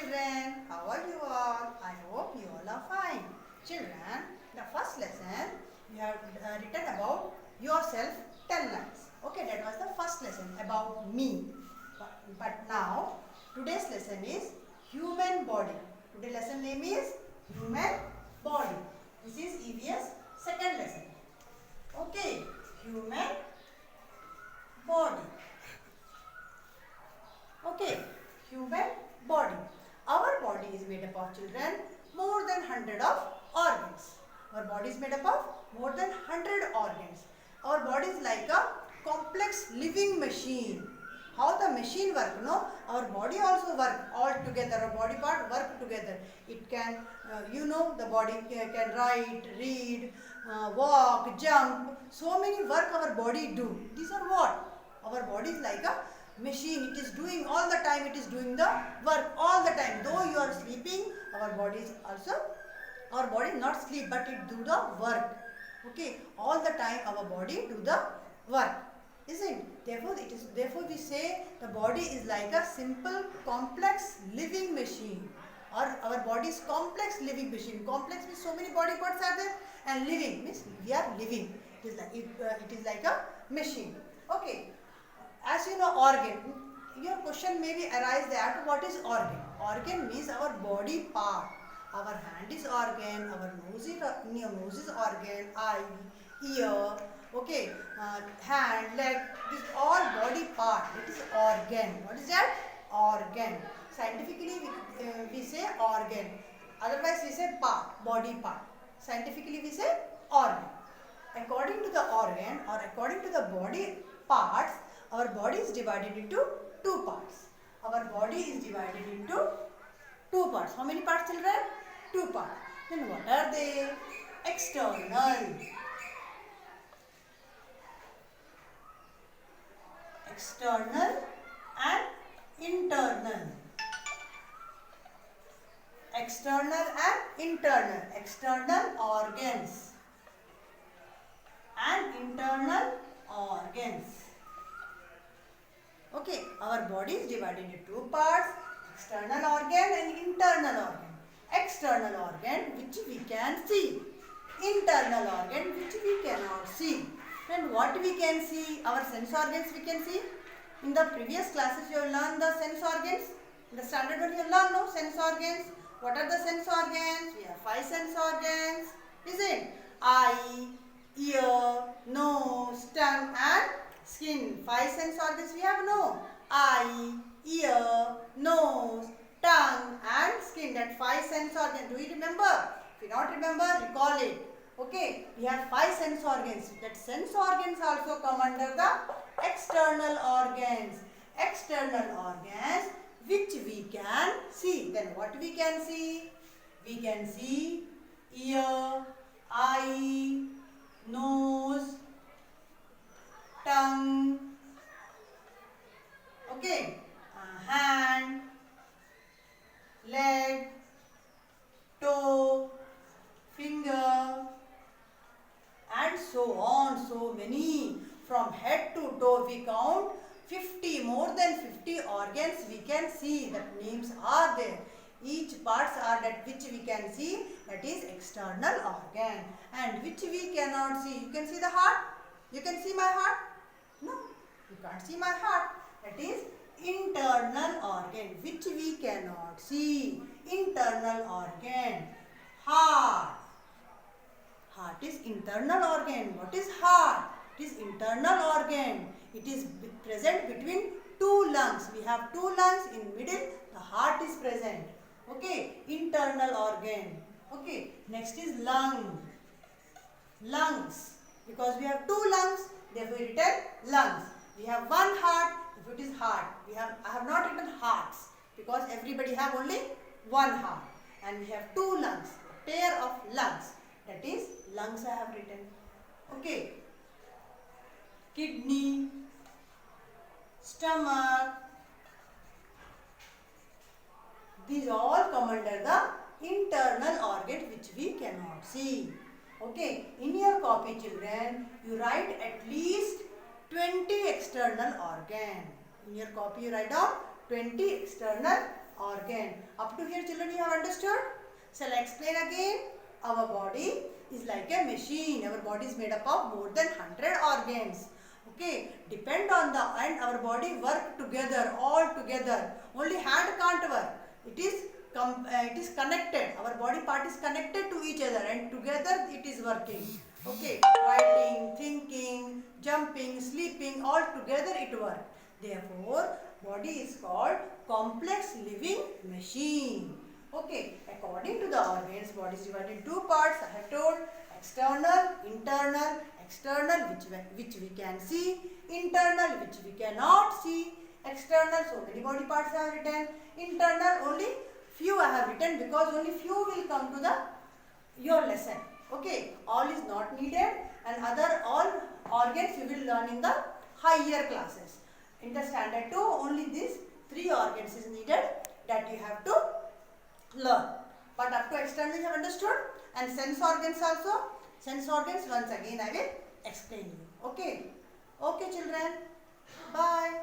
children. How are you all? I hope you all are fine. Children, the first lesson you have written about yourself 10 lines. Okay, that was the first lesson about me. But now today's lesson is human body. Today's lesson name is human body. This is EVS second lesson. Okay, human body. Okay, human body. Our body is made up of, children, more than 100 of organs. Our body is made up of more than 100 organs. Our body is like a complex living machine. How the machine work, no? Our body also work all together. Our body part work together. It can, the body can write, read, walk, jump. So many work our body do. These are what? Our body is like a machine. It is doing all the time. It is doing the work all the time. Though you are sleeping, our body is also, our body not sleep, but it do the work. Okay, all the time our body do the work. Isn't? Therefore we say the body is like a simple complex living machine. Or our body is complex living machine. Complex means so many body parts are there, and living means we are living. It is like a machine. Okay. As you know, organ. Your question may be arise that what is organ? Organ means our body part. Our hand is organ. Our nose is organ. Eye, ear. Okay, hand, leg, this all body part. That is organ. What is that? Organ. Scientifically, we say organ. Otherwise, we say part, body part. Scientifically, we say organ. According to the organ or according to the body parts, our body is divided into two parts. Our body is divided into two parts. How many parts, children? Two parts. Then what are they? External. External and internal. External and internal. External organs and internal organs. Okay, our body is divided into two parts, external organ and internal organ. External organ which we can see, internal organ which we cannot see. And what we can see? Our sense organs we can see. In the previous classes you have learned the sense organs. In the standard one you have learned, no, sense organs. What are the sense organs? We have 5 sense organs. Is it? Eye, ear, nose, tongue and skin. 5 sense organs we have, no? Eye, ear, nose, tongue and skin. That 5 sense organs. Do you remember? If you not remember, recall it. Okay, we have 5 sense organs. That sense organs also come under the external organs. External organs which we can see. Then what we can see? We can see ear, eye, nose, tongue, okay, hand, leg, toe, finger and so on, so many. From head to toe we count 50, more than 50 organs we can see. That names are there. Each parts are that which we can see, that is external organ. And which we cannot see. You can see the heart? You can see my heart? No, you can't see my heart. That is internal organ which we cannot see. Internal organ. Heart. Heart is internal organ. What is heart? It is internal organ. It is present between two lungs. We have two lungs. In middle, the heart is present. Okay, internal organ. Okay, next is lung. Lungs. Because we have two lungs, therefore we written lungs. We have one heart, if it is heart. I have not written hearts because everybody have only one heart. And we have two lungs, a pair of lungs. That is lungs I have written. Okay. Kidney, stomach. These all come under the internal organ which we cannot see. Okay, in your copy, children, you write at least 20 external organ. In your copy, you write down 20 external organ. Up to here children, you have understood? Shall I explain again? Our body is like a machine. Our body is made up of more than 100 organs. Okay, depend on the, and our body work together, all together. Only hand can't work. It is connected. Our body part is connected to each other, and together it is working. Okay, writing, thinking, jumping, sleeping, all together it works. Therefore, body is called complex living machine. Okay, according to the organs, body is divided in two parts. I have told external, internal. External, which we can see. Internal, which we cannot see. External, so many body parts I have written. Internal, only few I have written because only few will come to the your lesson. Okay, all is not needed, and other all organs you will learn in the higher classes. In the standard 2, only these 3 organs is needed that you have to learn. But up to external you have understood, and sense organs also. Sense organs once again I will explain you. Okay. Okay children. Bye.